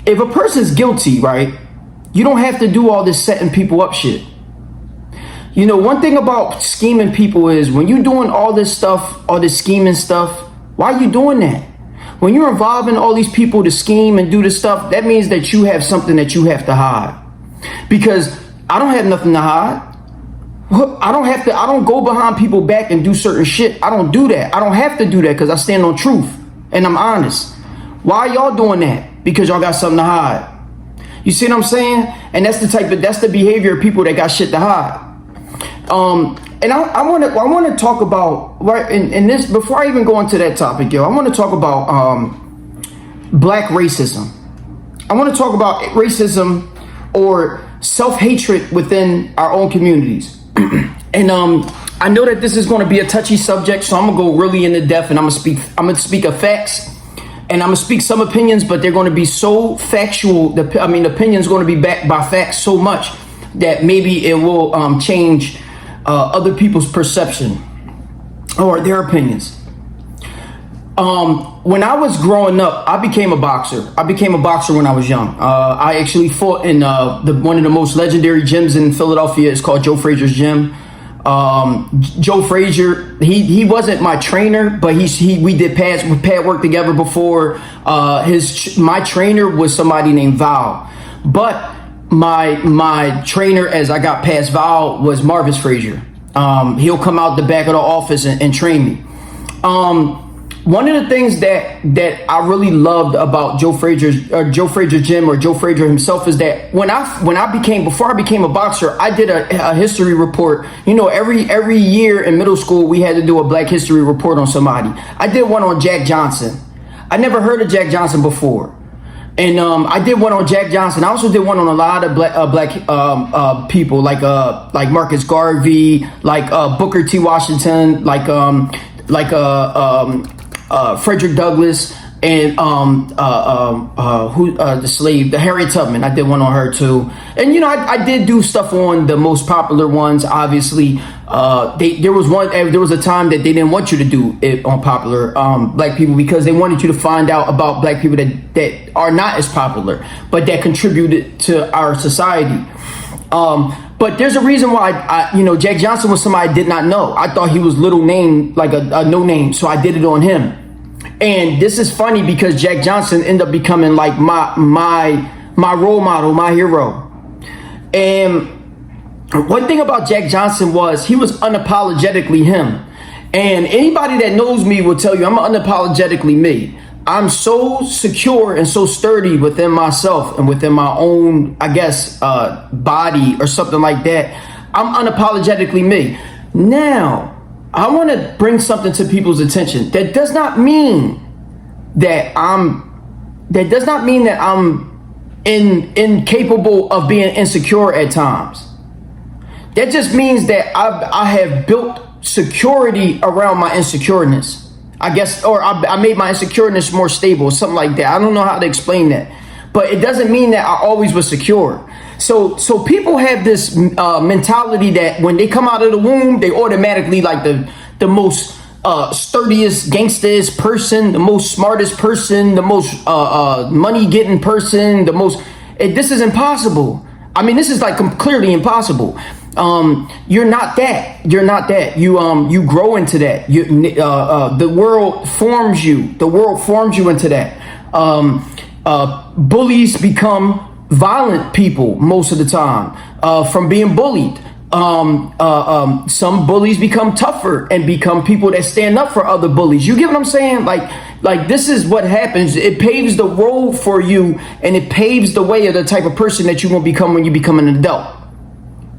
if a person's guilty, right, you don't have to do all this setting people up shit. You know, one thing about scheming people is when you're doing all this stuff, all this scheming stuff, why are you doing that? When you're involving all these people to scheme and do this stuff, that means that you have something that you have to hide. Because I don't have nothing to hide. I don't go behind people's back and do certain shit. I don't do that. I don't have to do that because I stand on truth and I'm honest. Why are y'all doing that? Because y'all got something to hide. You see what I'm saying? And that's the behavior of people that got shit to hide. And I want to talk about, right, in this, before I even go into that topic, I want to talk about black racism. I want to talk about racism or self-hatred within our own communities. And I know that this is going to be a touchy subject, so I'm gonna go really into depth, and I'm gonna speak of facts, and I'm gonna speak some opinions, but they're going to be so factual. The opinion's going to be backed by facts so much that maybe it will change other people's perception or their opinions. When I was growing up, I became a boxer. I became a boxer when I was young. I actually fought in one of the most legendary gyms in Philadelphia. It's called Joe Frazier's Gym. Joe Frazier, he wasn't my trainer, but we did pad work together before. My trainer was somebody named Val, but my trainer as I got past Val was Marvis Frazier. He'll come out the back of the office and train me. One of the things that I really loved about Joe Frazier's gym, or Joe Frazier himself, is that before I became a boxer, I did a history report. You know, every year in middle school we had to do a Black History report on somebody. I did one on Jack Johnson. I never heard of Jack Johnson before, and I did one on Jack Johnson. I also did one on a lot of black people like Marcus Garvey, like Booker T. Washington, like Frederick Douglass, and the slave, the Harriet Tubman. I did one on her too. And you know, I did do stuff on the most popular ones. Obviously, there was a time that they didn't want you to do it on popular black people, because they wanted you to find out about black people that are not as popular, but that contributed to our society. But there's a reason why Jack Johnson was somebody I did not know. I thought he was little name, like a no name, so I did it on him. And this is funny because Jack Johnson ended up becoming like my role model, my hero. And one thing about Jack Johnson was he was unapologetically him. And anybody that knows me will tell you I'm unapologetically me. I'm so secure and so sturdy within myself and within my own, I guess, body or something like that. I'm unapologetically me. Now, I want to bring something to people's attention. That does not mean that I'm incapable of being insecure at times. That just means that I have built security around my insecureness, I guess, or I made my insecureness more stable, something like that. I don't know how to explain that, but it doesn't mean that I always was secure. So people have this mentality that when they come out of the womb, they automatically like the most sturdiest, gangsterest person, the most smartest person, the most money getting person, this is impossible. I mean, this is like clearly impossible. You're not that. You grow into that. The world forms you. The world forms you into that. Bullies become violent people most of the time from being bullied. Some bullies become tougher and become people that stand up for other bullies. You get what I'm saying? Like this is what happens. It paves the road for you, and it paves the way of the type of person that you're gonna become when you become an adult.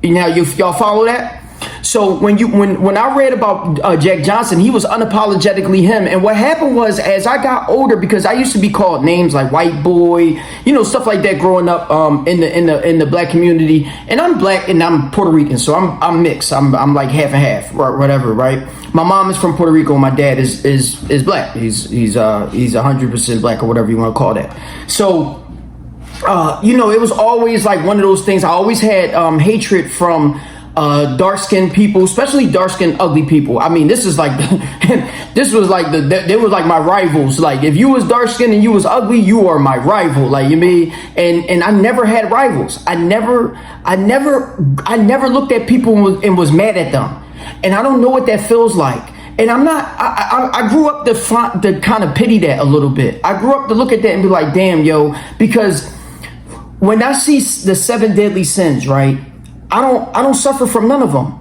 Now, y'all follow that? So when I read about Jack Johnson, he was unapologetically him. And what happened was, as I got older, because I used to be called names like white boy, stuff like that growing up in the black community. And I'm black and I'm Puerto Rican, so I'm mixed. I'm like half and half or whatever, right? My mom is from Puerto Rico. My dad is black. He's 100% black, or whatever you want to call that. So it was always like one of those things. I always had hatred from dark-skinned people, especially dark-skinned ugly people. I mean, this is like this was like they were like my rivals. Like, if you was dark-skinned and you was ugly, you are my rival. Like, you mean, and I never had rivals. I never looked at people and was mad at them. And I don't know what that feels like. And I grew up to kind of pity that a little bit. I grew up to look at that and be like, damn, yo, because when I see the 7 deadly sins, right, I don't suffer from none of them.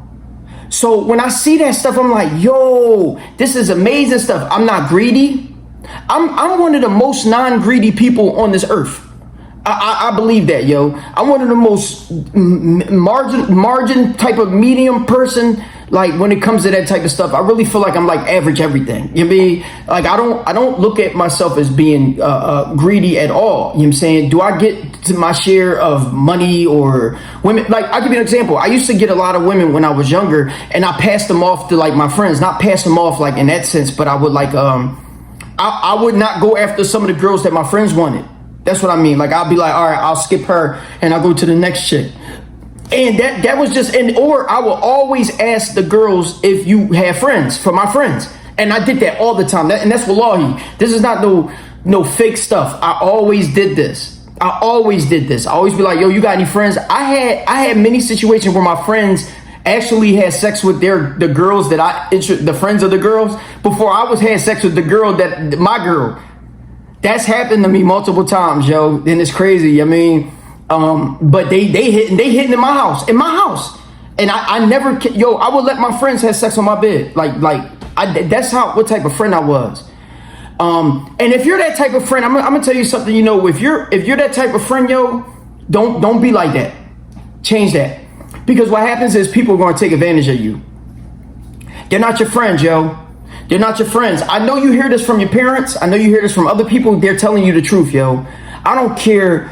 So when I see that stuff, I'm like, yo, this is amazing stuff. I'm not greedy. I'm one of the most non-greedy people on this earth. I believe that, yo. I'm one of the most margin type of medium person. Like, when it comes to that type of stuff, I really feel like I'm like average everything. You know what I mean? Like, I don't look at myself as being greedy at all. You know what I'm saying? Do I get to my share of money or women? Like, I'll give you an example. I used to get a lot of women when I was younger, and I passed them off to like my friends. Not pass them off like in that sense, but I would like I would not go after some of the girls that my friends wanted. That's what I mean. Like, I'll be like, all right, I'll skip her and I'll go to the next chick. And that was just, or I will always ask the girls if you have friends, for my friends. And I did that all the time. And that's wallahi. This is not no fake stuff. I always did this. I always be like, yo, you got any friends? I had many situations where my friends actually had sex with the girls that the friends of the girls, before I had sex with the girl my girl. That's happened to me multiple times, yo. And it's crazy. I mean, but they hitting in my house, and I never, yo, I would let my friends have sex on my bed, that's what type of friend I was. And if you're that type of friend, I'm gonna tell you something. You know, if you're that type of friend, yo, don't be like that. Change that, because what happens is people are gonna take advantage of you. They're not your friends, yo. They're not your friends. I know you hear this from your parents. I know you hear this from other people. They're telling you the truth, yo. I don't care.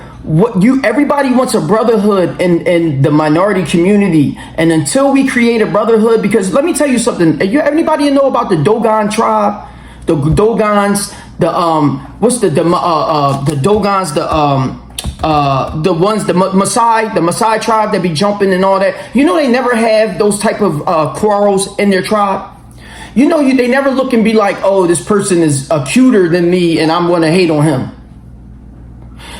Everybody wants a brotherhood in the minority community, and until we create a brotherhood, because let me tell you something. Anybody know about the Dogon tribe, the Dogons, the Maasai tribe that be jumping and all that. You know, they never have those type of quarrels in their tribe. You know, they never look and be like, oh, this person is cuter than me and I'm gonna hate on him.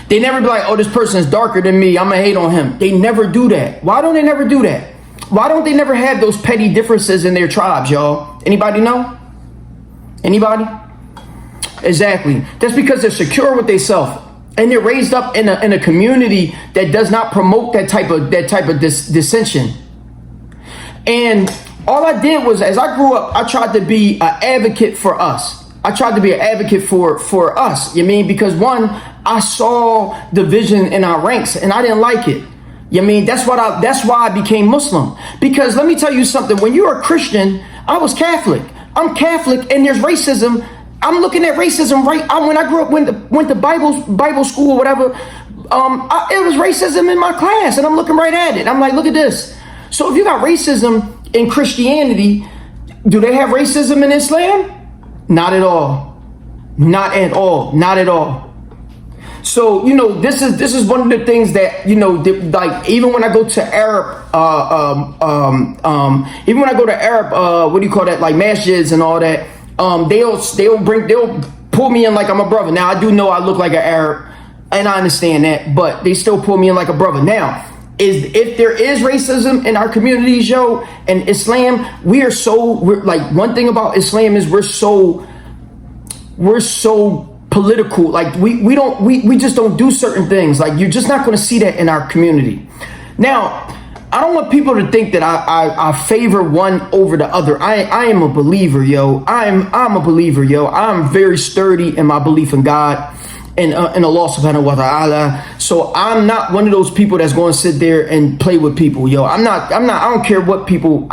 They never be like, oh, this person is darker than me, I'm gonna hate on him. They never do that. Why don't they never do that? Why don't they never have those petty differences in their tribes, y'all? Anybody know? Anybody? Exactly. That's because they're secure with themselves, and they're raised up in a community that does not promote that type of dissension. And all I did was, as I grew up, I tried to be an advocate for us. I tried to be an advocate for us. You mean, because one, I saw division in our ranks and I didn't like it. You mean, that's why I became Muslim. Because let me tell you something. When you're a Christian, I was Catholic. I'm Catholic, and there's racism. I'm looking at racism when I grew up, went to Bible school or whatever. It was racism in my class, and I'm looking right at it. I'm like, look at this. So if you got racism in Christianity, do they have racism in Islam? Not at all. Not at all. Not at all. So, you know, this is one of the things that, you know, like, even when I go to Arab, what do you call that? Like masjids and all that. They'll pull me in like I'm a brother. Now, I do know I look like an Arab, and I understand that, but they still pull me in like a brother. Now, if there is racism in our communities, yo, and Islam, we're like, one thing about Islam is we're so political. Like, we just don't do certain things. Like, you're just not going to see that in our community. Now, I don't want people to think that I favor one over the other. I am a believer, yo. I'm a believer, yo. I'm very sturdy in my belief in God and Allah subhanahu wa ta'ala. So I'm not one of those people that's going to sit there and play with people, yo. I don't care what people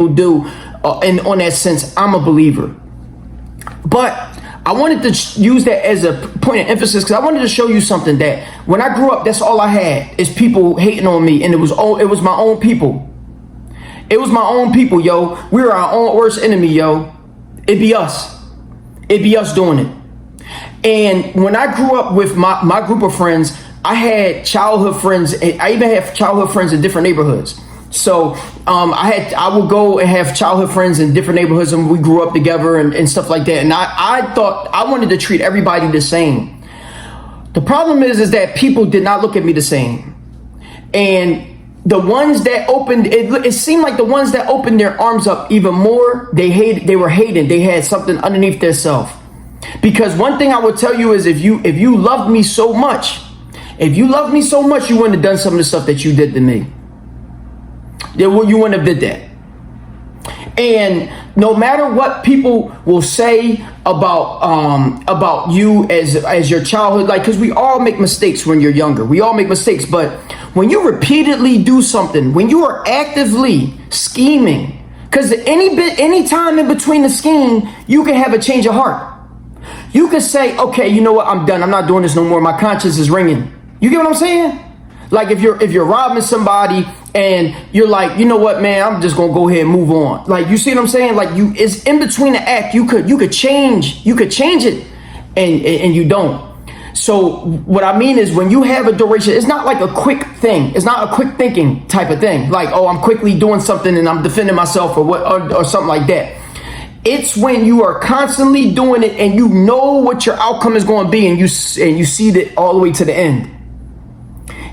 do on that sense. I'm a believer. But I wanted to use that as a point of emphasis, because I wanted to show you something, that when I grew up, that's all I had is people hating on me, and it was my own people. It was my own people, yo. We were our own worst enemy, yo. It'd be us. It'd be us doing it. And when I grew up with my group of friends, I had childhood friends. I even had childhood friends in different neighborhoods. So I would go and have childhood friends in different neighborhoods, and we grew up together and stuff like that. And I thought I wanted to treat everybody the same. The problem is that people did not look at me the same. And the ones that opened, it seemed like the ones that opened their arms up even more, they were hating. They had something underneath their self. Because one thing I would tell you is if you loved me so much, you wouldn't have done some of the stuff that you did to me. You wouldn't have did that. And no matter what people will say about you as your childhood, like, because we all make mistakes when you're younger. We all make mistakes. But when you repeatedly do something, when you are actively scheming, because any time in between the scheme, you can have a change of heart. You can say, okay, you know what? I'm done. I'm not doing this no more. My conscience is ringing. You get what I'm saying? Like if you're robbing somebody and you're like, you know what, man, I'm just gonna go ahead and move on. Like, you see what I'm saying? Like, it's in between the act. You could change it, and you don't. So what I mean is, when you have a duration, it's not like a quick thing. It's not a quick thinking type of thing. Like, oh, I'm quickly doing something and I'm defending myself or something like that. It's when you are constantly doing it and you know what your outcome is going to be, and you see it all the way to the end.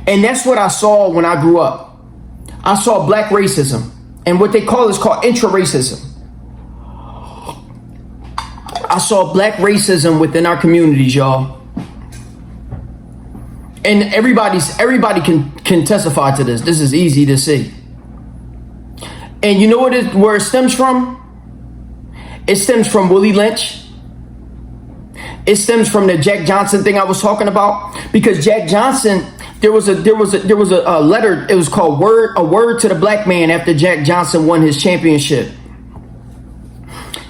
And that's what I saw when I grew up. I saw black racism, and what they call is called intra-racism. I saw black racism within our communities, y'all. And everybody can testify to this. This is easy to see. And you know where it stems from? It stems from Willie Lynch. It stems from the Jack Johnson thing I was talking about, because Jack Johnson, there was a letter. It was called A Word to the Black Man after Jack Johnson won his championship.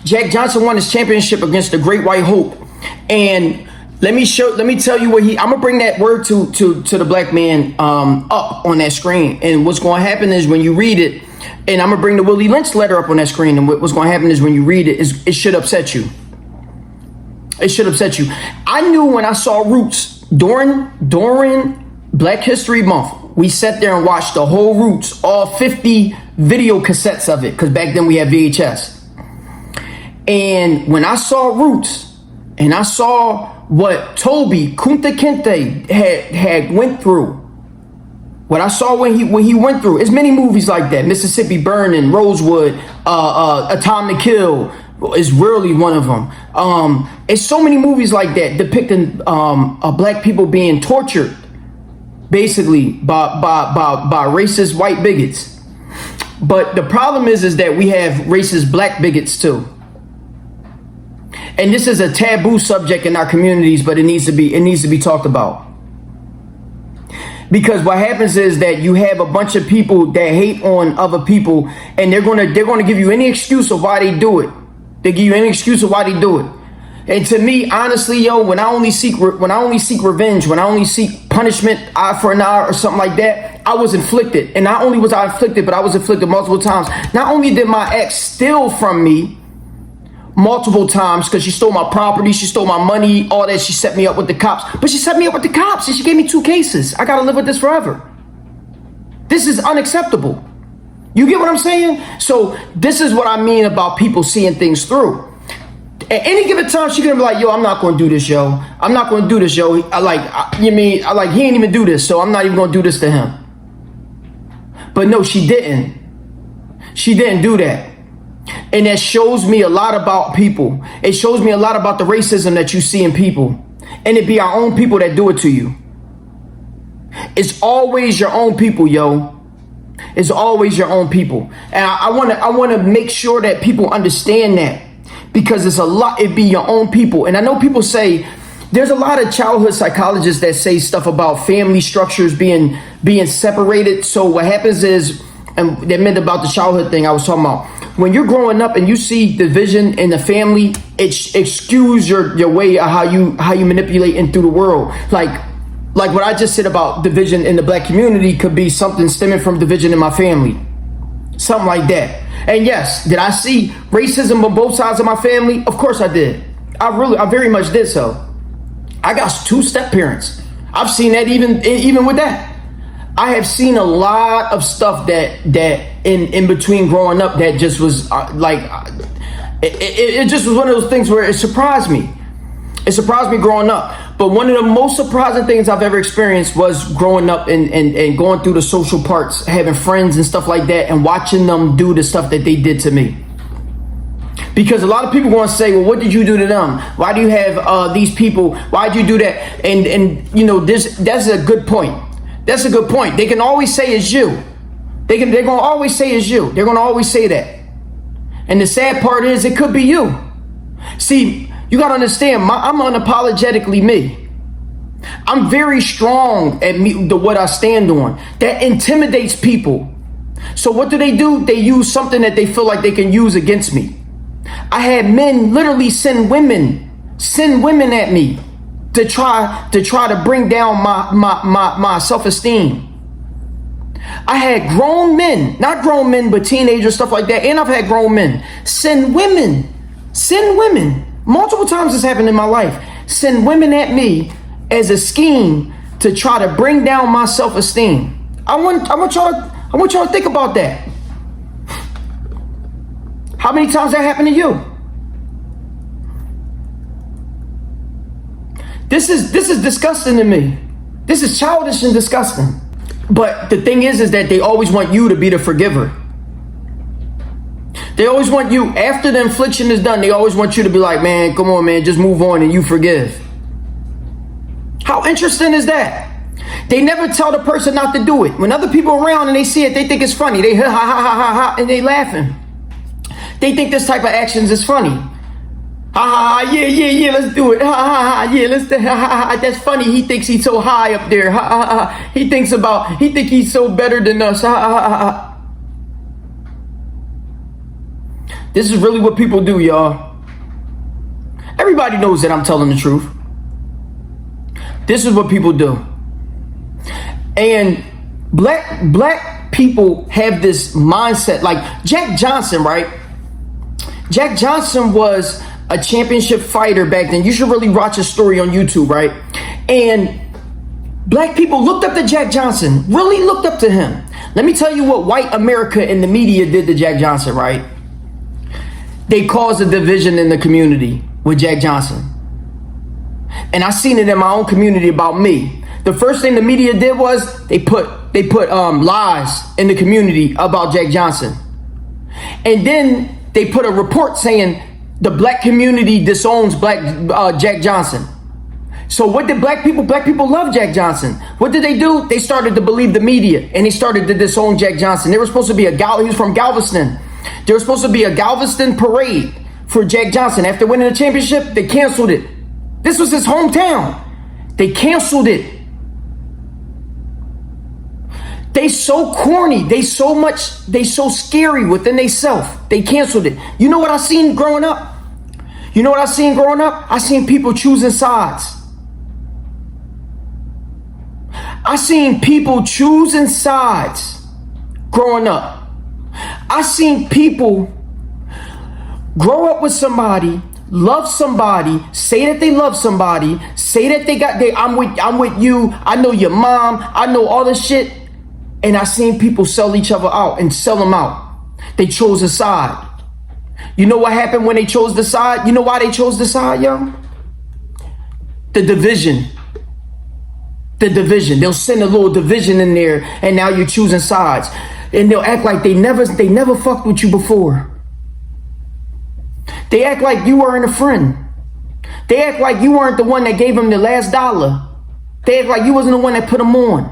Jack Johnson won his championship against the Great White Hope. And let me tell you what I'm gonna bring that word to the black man up on that screen. And what's going to happen is, when you read it, and I'm gonna bring the Willie Lynch letter up on that screen, and what's going to happen is, when you read it, it should upset you. It should upset you. I knew when I saw Roots during Black History Month, we sat there and watched the whole Roots, all 50 video cassettes of it, because back then we had VHS. And when I saw Roots, and I saw what Toby Kunta Kinte had went through, what I saw when he went through, there's many movies like that. Mississippi Burning, Rosewood, A Time to Kill is really one of them. It's so many movies like that depicting black people being tortured, basically by racist white bigots. But the problem is that we have racist black bigots too. And this is a taboo subject in our communities, but it needs to be talked about. Because what happens is that you have a bunch of people that hate on other people, and they're gonna give you any excuse of why they do it. They give you any excuse of why they do it. And to me, honestly, yo, when I only seek revenge, when I only seek punishment, eye for an eye or something like that, I was inflicted. And not only was I inflicted, but I was inflicted multiple times. Not only did my ex steal from me multiple times, because she stole my property, she stole my money, all that, she set me up with the cops. But she set me up with the cops and she gave me 2 cases. I gotta live with this forever. This is unacceptable. You get what I'm saying? So this is what I mean about people seeing things through. At any given time, she gonna be like, yo, I'm not gonna do this, yo. I'm not gonna do this, yo. He ain't even do this, so I'm not even gonna do this to him. But no, she didn't. She didn't do that. And that shows me a lot about people. It shows me a lot about the racism that you see in people. And it be our own people that do it to you. It's always your own people, yo. It's always your own people. And I wanna make sure that people understand that. Because it's a lot, it be your own people. And I know people say, there's a lot of childhood psychologists that say stuff about family structures being separated. So what happens is, and they meant about the childhood thing I was talking about, when you're growing up and you see division in the family, it skews your way of how you manipulate in through the world. Like what I just said about division in the black community could be something stemming from division in my family. Something like that. And yes, did I see racism on both sides of my family? Of course I did. I very much did so. I got 2 step parents. I've seen that even with that. I have seen a lot of stuff that in between growing up that just was it just was one of those things where it surprised me. It surprised me growing up. But one of the most surprising things I've ever experienced was growing up and going through the social parts, having friends and stuff like that, and watching them do the stuff that they did to me. Because a lot of people going to say, well, what did you do to them? Why do you have these people? Why'd you do that? And you know, that's a good point. That's a good point. They can always say it's you. They're going to always say it's you. They're going to always say that. And the sad part is it could be you. See, you got to understand, I'm unapologetically me. I'm very strong at what I stand on. That intimidates people. So what do? They use something that they feel like they can use against me. I had men literally send women at me to try to bring down my self-esteem. I had grown men, not grown men, but teenagers, stuff like that. And I've had grown men send women. Multiple times this happened in my life. Send women at me as a scheme to try to bring down my self-esteem. I want y'all to think about that. How many times that happened to you? This is disgusting to me. This is childish and disgusting. But the thing is that they always want you to be the forgiver. They always want you, after the infliction is done, they always want you to be like, man, come on, man, just move on and you forgive. How interesting is that? They never tell the person not to do it. When other people are around and they see it, they think it's funny. They ha ha ha ha ha and they laughing. They think this type of actions is funny. Ha ha ha, yeah, let's do it. Ha ha ha, yeah, let's do it. Ha ha ha, that's funny. He thinks he's so high up there. Ha ha ha. He think he's so better than us. Ha ha ha ha. This is really what people do, y'all. Everybody knows that I'm telling the truth. This is what people do. And black people have this mindset, like Jack Johnson, right? Jack Johnson was a championship fighter back then. You should really watch his story on YouTube, right? And black people looked up to Jack Johnson, really looked up to him. Let me tell you what white America and the media did to Jack Johnson, right? They caused a division in the community with Jack Johnson. And I seen it in my own community about me. The first thing the media did was they put lies in the community about Jack Johnson. And then they put a report saying the black community disowns Jack Johnson. So what did black people love Jack Johnson. What did they do? They started to believe the media and they started to disown Jack Johnson. They were supposed to be he was from Galveston. There was supposed to be a Galveston parade for Jack Johnson. After winning the championship, they canceled it. This was his hometown. They canceled it. They so corny. They so scary within themselves. They canceled it. You know what I seen growing up? I seen people choosing sides. I seen people choosing sides growing up. I seen people grow up with somebody, love somebody, say that they love somebody, say that I'm with you, I know your mom, I know all this shit. And I seen people sell each other out and sell them out. They chose a side. You know what happened when they chose the side? You know why they chose the side, yo? The division. They'll send a little division in there and now you're choosing sides. And they'll act like they never fucked with you before. They act like you weren't a friend. They act like you weren't the one that gave them the last dollar. They act like you wasn't the one that put them on.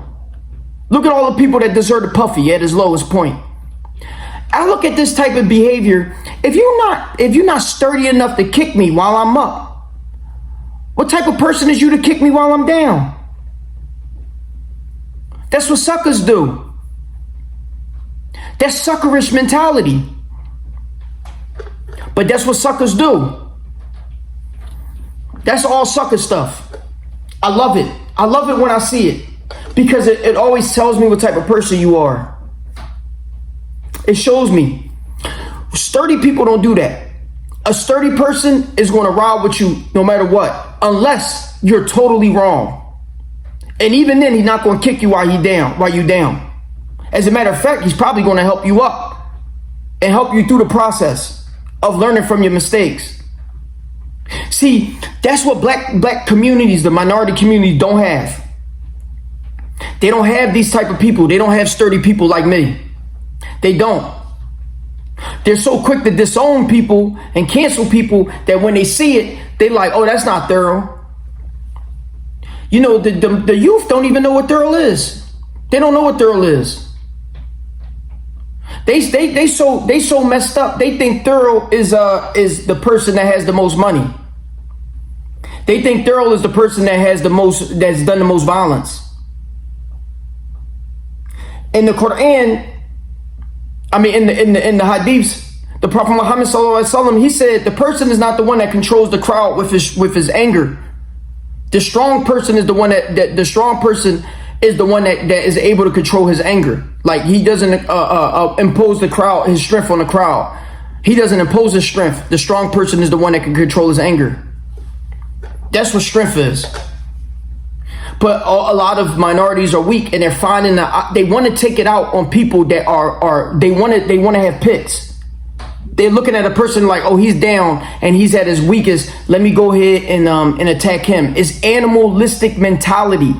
Look at all the people that deserted Puffy at his lowest point. I look at this type of behavior. If you're not sturdy enough to kick me while I'm up, what type of person is you to kick me while I'm down? That's what suckers do. That's suckerish mentality. But that's what suckers do. That's all sucker stuff. I love it. I love it when I see it. Because it always tells me what type of person you are. It shows me. Sturdy people don't do that. A sturdy person is going to ride with you no matter what. Unless you're totally wrong. And even then, he's not going to kick you while you down. As a matter of fact, he's probably going to help you up and help you through the process of learning from your mistakes. See, that's what black communities, the minority community, don't have. They don't have these type of people. They don't have sturdy people like me. They don't. They're so quick to disown people and cancel people that when they see it, they like, oh, that's not thorough. You know, the youth don't even know what thorough is. They don't know what thorough is. They so messed up. They think thorough is the person that has the most money. They think thorough is the person that's done the most violence. In the Quran, in the hadiths, the Prophet Muhammad sallallahu alaihi wasallam, he said the person is not the one that controls the crowd with his anger. The strong person is the one that is able to control his anger. Like, he doesn't impose his strength on the crowd. He doesn't impose his strength. The strong person is the one that can control his anger. That's what strength is. But a lot of minorities are weak, and they're finding that they want to take it out on people that they want to have pits. They're looking at a person like, oh, he's down and he's at his weakest. Let me go ahead and attack him. It's animalistic mentality.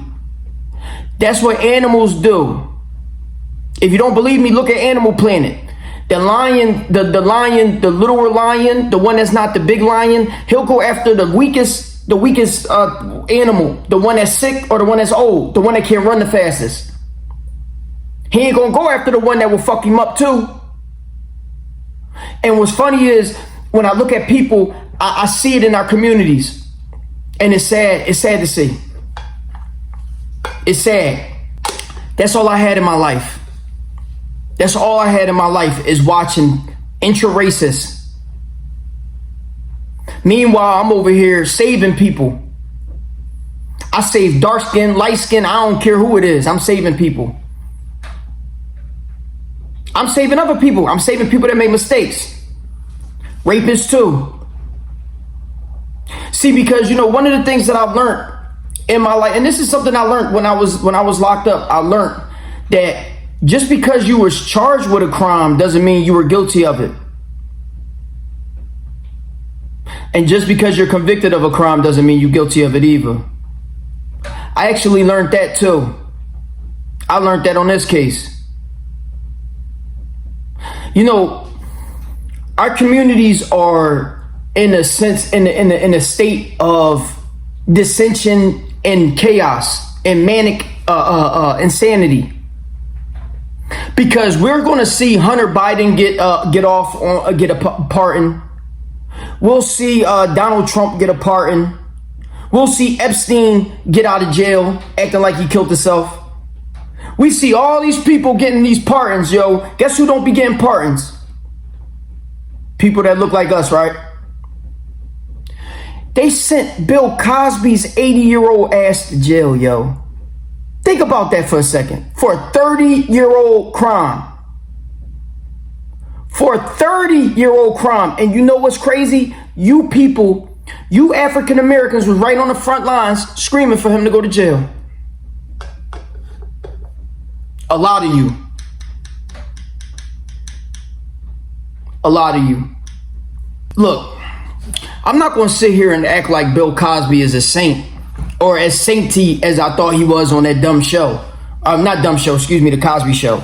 That's what animals do. If you don't believe me, look at Animal Planet. The lion, the littler lion, the one that's not the big lion, he'll go after the weakest animal, the one that's sick or the one that's old, the one that can't run the fastest. He ain't gonna go after the one that will fuck him up too. And what's funny is, when I look at people, I see it in our communities, and it's sad. It's sad to see. It's sad. That's all I had in my life. That's all I had in my life, is watching intra-racist. Meanwhile, I'm over here saving people. I save dark skin, light skin, I don't care who it is. I'm saving people. I'm saving other people. I'm saving people that make mistakes. Rapists too. See, because, you know, one of the things that I've learned in my life, and this is something I learned when I was locked up, I learned that just because you was charged with a crime doesn't mean you were guilty of it. And just because you're convicted of a crime doesn't mean you're guilty of it either. I actually learned that too. I learned that on this case. You know, our communities are in a sense in a state of dissension and chaos and manic insanity, because we're going to see Hunter Biden get a pardon. We'll see Donald Trump get a pardon. We'll see Epstein get out of jail acting like he killed himself. We see all these people getting these pardons, yo. Guess who don't be getting pardons? People that look like us, right? They sent Bill Cosby's 80-year-old ass to jail, yo. Think about that for a second. For a 30-year-old crime. For a 30-year-old crime. And you know what's crazy? You people, you African Americans was right on the front lines screaming for him to go to jail. A lot of you. A lot of you. Look, I'm not going to sit here and act like Bill Cosby is a saint, or as sainty as I thought he was on that dumb show. Not dumb show, excuse me, the Cosby Show.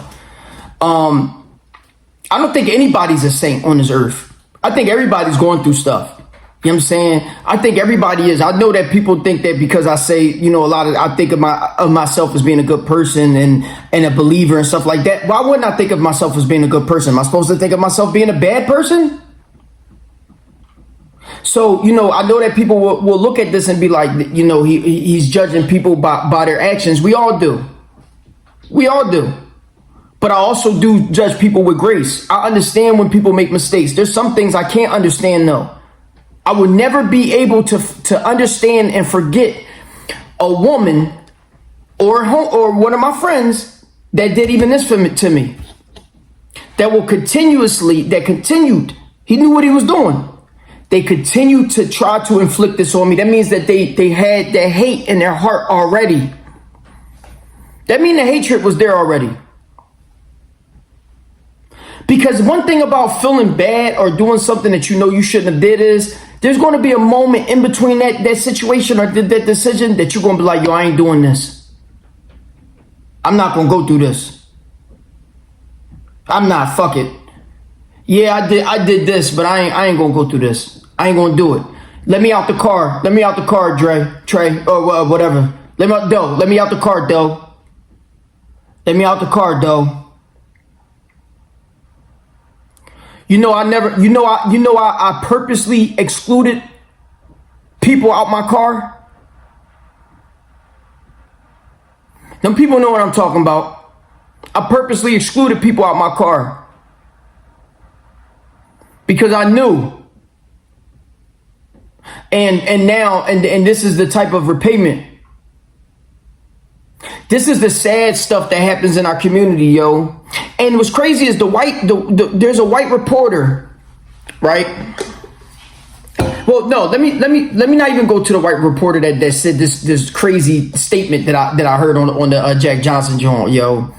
I don't think anybody's a saint on this earth. I think everybody's going through stuff. You know what I'm saying? I think everybody is. I know that people think that because I say, you know, I think of myself as being a good person and a believer and stuff like that. Why wouldn't I think of myself as being a good person? Am I supposed to think of myself being a bad person? So, you know, I know that people will look at this and be like, you know, he's judging people by their actions. We all do. We all do. But I also do judge people with grace. I understand when people make mistakes. There's some things I can't understand, though. I would never be able to understand and forget a woman or one of my friends that did even this to me. That continued. He knew what he was doing. They continued to try to inflict this on me. That means that they had that hate in their heart already. That means the hatred was there already. Because one thing about feeling bad or doing something that you know you shouldn't have did is there's going to be a moment in between that situation or that decision that you're going to be like, yo, I ain't doing this. I'm not going to go through this. I'm not, fuck it. Yeah, I did this, but I ain't going to go through this. I ain't going to do it. Let me out the car. Let me out the car, Trey, or whatever. Let me out the car, Doe. Let me out the car, Doe. I purposely excluded people out my car. Them people know what I'm talking about. I purposely excluded people out my car because I knew. And now this is the type of repayment. This is the sad stuff that happens in our community, yo. And what's crazy is there's a white reporter, right? Well, no, let me not even go to the white reporter that said this crazy statement that I heard on the Jack Johnson joint, yo.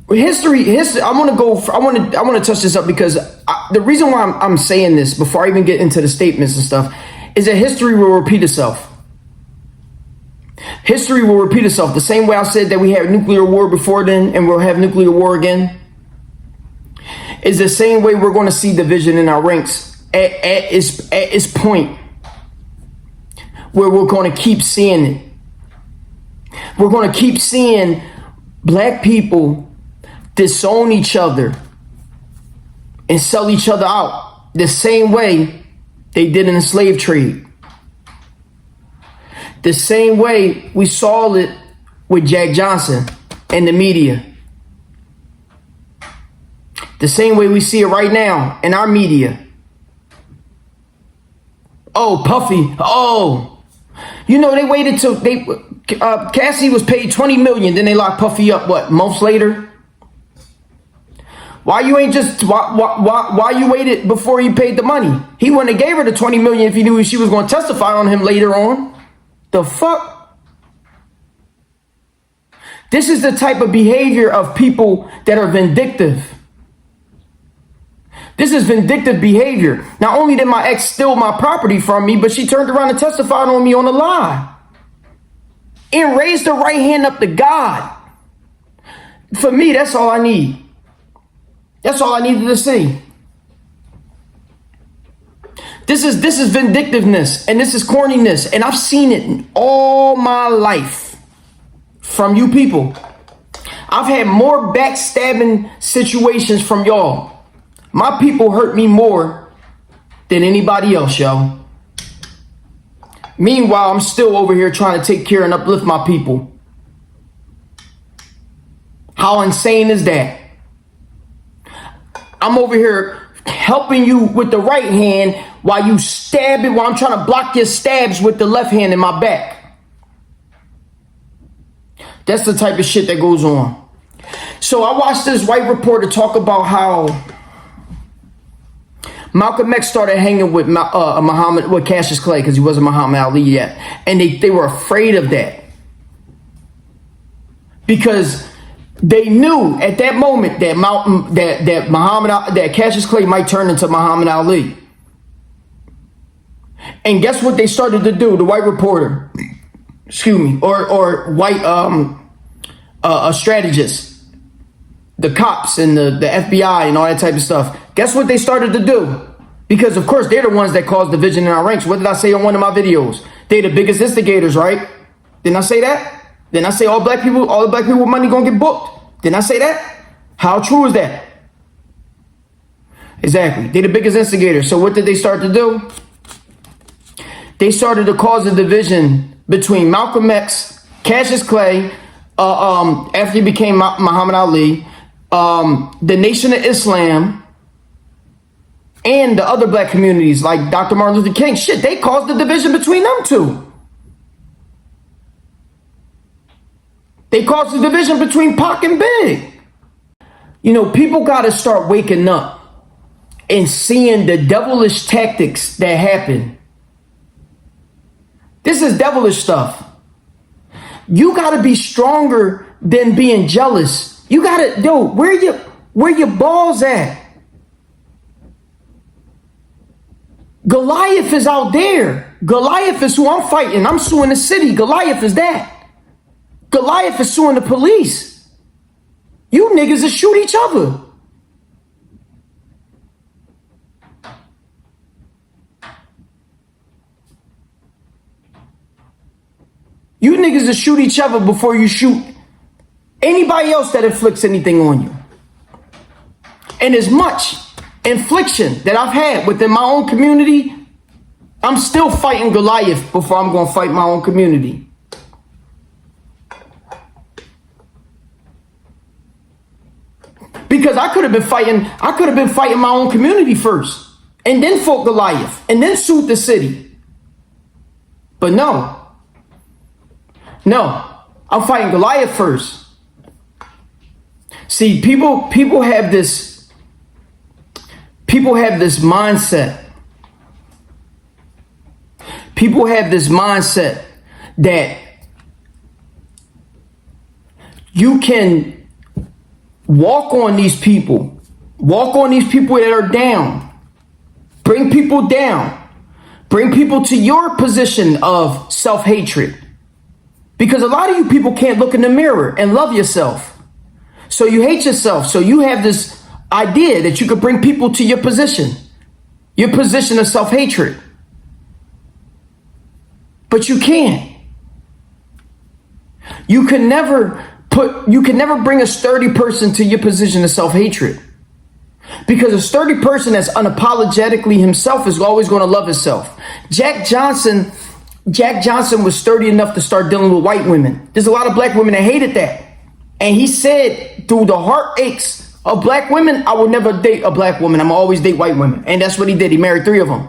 History. I want to touch this up because the reason why I'm saying this before I even get into the statements and stuff is that history will repeat itself. History will repeat itself. The same way I said that we had nuclear war before then and we'll have nuclear war again is the same way we're going to see division in our ranks at its point where we're going to keep seeing it. We're going to keep seeing black people disown each other and sell each other out the same way they did in the slave trade. The same way we saw it with Jack Johnson and the media. The same way we see it right now in our media. Oh, Puffy. Oh, they waited till Cassie was paid $20 million. Then they locked Puffy up, months later? Why you ain't just, why you waited before you paid the money? He wouldn't have gave her the $20 million if he knew she was going to testify on him later on. The fuck? This is the type of behavior of people that are vindictive. This is vindictive behavior. Not only did my ex steal my property from me, but she turned around and testified on me on a lie. And raised her right hand up to God. For me, that's all I need. That's all I needed to see. This is vindictiveness and this is corniness. And I've seen it all my life from you people. I've had more backstabbing situations from y'all. My people hurt me more than anybody else, yo. Meanwhile, I'm still over here trying to take care and uplift my people. How insane is that? I'm over here helping you with the right hand while you stab it, while I'm trying to block your stabs with the left hand in my back. That's the type of shit that goes on. So I watched this white reporter talk about how Malcolm X started hanging with Cassius Clay because he wasn't Muhammad Ali yet. And they were afraid of that. Because they knew at that moment that Cassius Clay might turn into Muhammad Ali. And guess what they started to do? The white reporter, or white strategist, the cops and the FBI and all that type of stuff. Guess what they started to do? Because of course they're the ones that caused division in our ranks. What did I say on one of my videos? They're the biggest instigators, right? Didn't I say that? Didn't I say all the black people with money gonna get booked? Didn't I say that? How true is that? Exactly. They're the biggest instigators. So what did they start to do? They started to cause a division between Malcolm X, Cassius Clay, after he became Muhammad Ali, the Nation of Islam, and the other black communities like Dr. Martin Luther King. Shit, they caused the division between them two. They caused the division between Pac and Big. People got to start waking up and seeing the devilish tactics that happen. This is devilish stuff. You got to be stronger than being jealous. You gotta, where your balls at? Goliath is out there. Goliath is who I'm fighting. I'm suing the city. Goliath is that. Goliath is suing the police. You niggas that shoot each other. You niggas that shoot each other before you shoot anybody else that inflicts anything on you. And as much infliction that I've had within my own community, I'm still fighting Goliath before I'm going to fight my own community. Because I could have been fighting my own community first and then fought Goliath and then sued the city. But no, I'm fighting Goliath first. See, people have this mindset. People have this mindset that you can walk on these people that are down, bring people down, bring people to your position of self-hatred. Because a lot of you people can't look in the mirror and love yourself. So you hate yourself. So you have this idea that you could bring people to your position of self-hatred. But you can't. You can never bring a sturdy person to your position of self-hatred. Because a sturdy person that's unapologetically himself is always going to love himself. Jack Johnson was sturdy enough to start dealing with white women. There's a lot of black women that hated that. And he said, through the heartaches of black women, I will never date a black woman. I'm gonna always date white women. And that's what he did. He married 3 of them.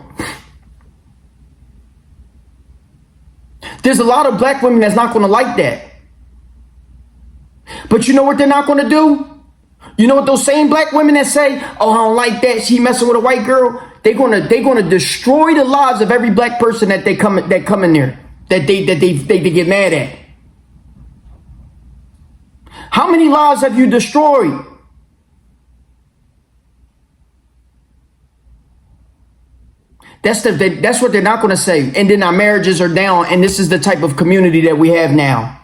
There's a lot of black women that's not going to like that. But you know what they're not going to do? You know what those same black women that say, oh, I don't like that, she messing with a white girl, they're gonna destroy the lives of every black person that come in there, that they get mad at. How many lives have you destroyed? That's what they're not going to say. And then our marriages are down. And this is the type of community that we have now.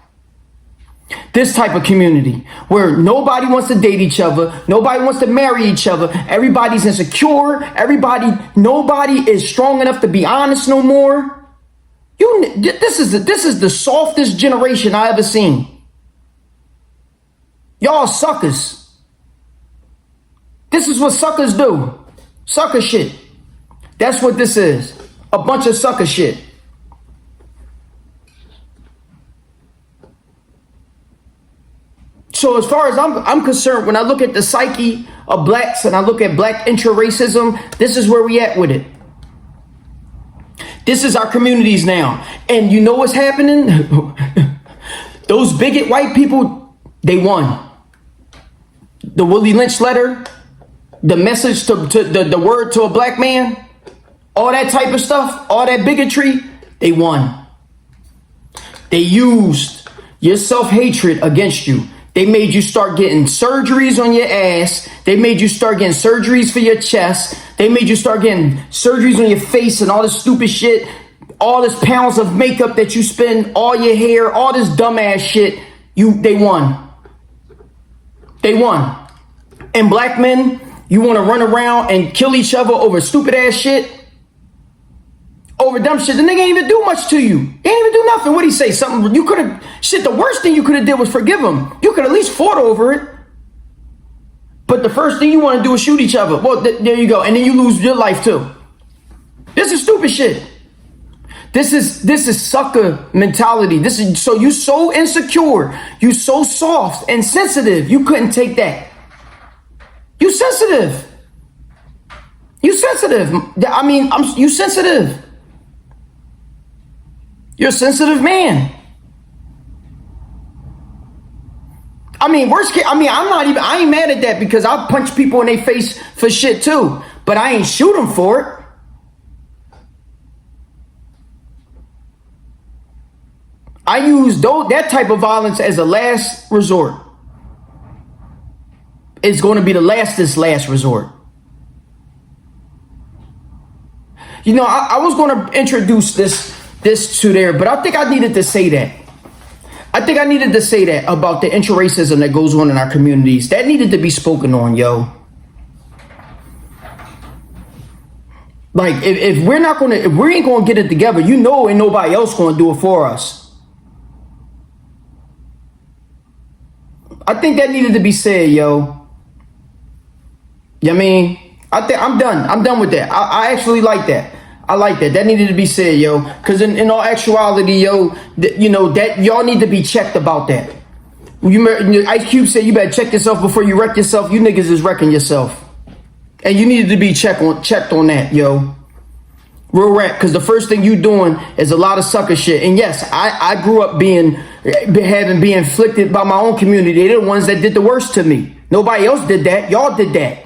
This type of community where nobody wants to date each other. Nobody wants to marry each other. Everybody's insecure. Nobody is strong enough to be honest no more. This is the softest generation I ever seen. Y'all suckers. This is what suckers do. Sucker shit. That's what this is. A bunch of sucker shit. So as far as I'm concerned, when I look at the psyche of blacks and I look at black intra-racism, this is where we at with it. This is our communities now. And you know what's happening? Those bigot white people, they won. The Willie Lynch letter, the message to the word to a black man, all that type of stuff, all that bigotry, they won. They used your self-hatred against you. They made you start getting surgeries on your ass. They made you start getting surgeries for your chest. They made you start getting surgeries on your face and all this stupid shit. All this pounds of makeup that you spend, all your hair, all this dumbass shit. They won. They won. And black men, you want to run around and kill each other over stupid ass shit? Over dumb shit. The nigga ain't even do much to you. He ain't even do nothing. What'd he say? Something you could have, shit, the worst thing you could have did was forgive him. You could at least fought over it. But the first thing you want to do is shoot each other. Well, there you go. And then you lose your life too. This is stupid shit. This is sucker mentality. So you so insecure. You so soft and sensitive. You couldn't take that. You sensitive. You sensitive. I mean, you sensitive. You're a sensitive man. I mean, worst case, I ain't mad at that because I'll punch people in their face for shit too. But I ain't shoot them for it. I I use that type of violence as a last resort. It's going to be the last resort. You know, I was going to introduce this to there, but I think I needed to say that. I think I needed to say that about the intra-racism that goes on in our communities. That needed to be spoken on, yo. Like, if we ain't gonna get it together, you know, ain't nobody else gonna do it for us. I think that needed to be said, yo. You know what I mean? I think I'm done. I'm done with that. I actually like that. I like that. That needed to be said, yo. Because in all actuality, yo, you know, that y'all need to be checked about that. Ice Cube said you better check yourself before you wreck yourself. You niggas is wrecking yourself. And you needed to be checked on that, yo. Real rap, because the first thing you doing is a lot of sucker shit. And yes, I grew up being inflicted by my own community. They're the ones that did the worst to me. Nobody else did that. Y'all did that.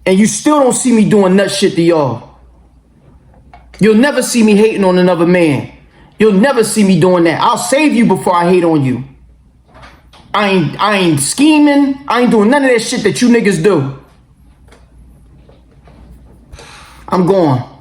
And you still don't see me doing nut shit to y'all. You'll never see me hating on another man. You'll never see me doing that. I'll save you before I hate on you. I ain't scheming. I ain't doing none of that shit that you niggas do. I'm gone.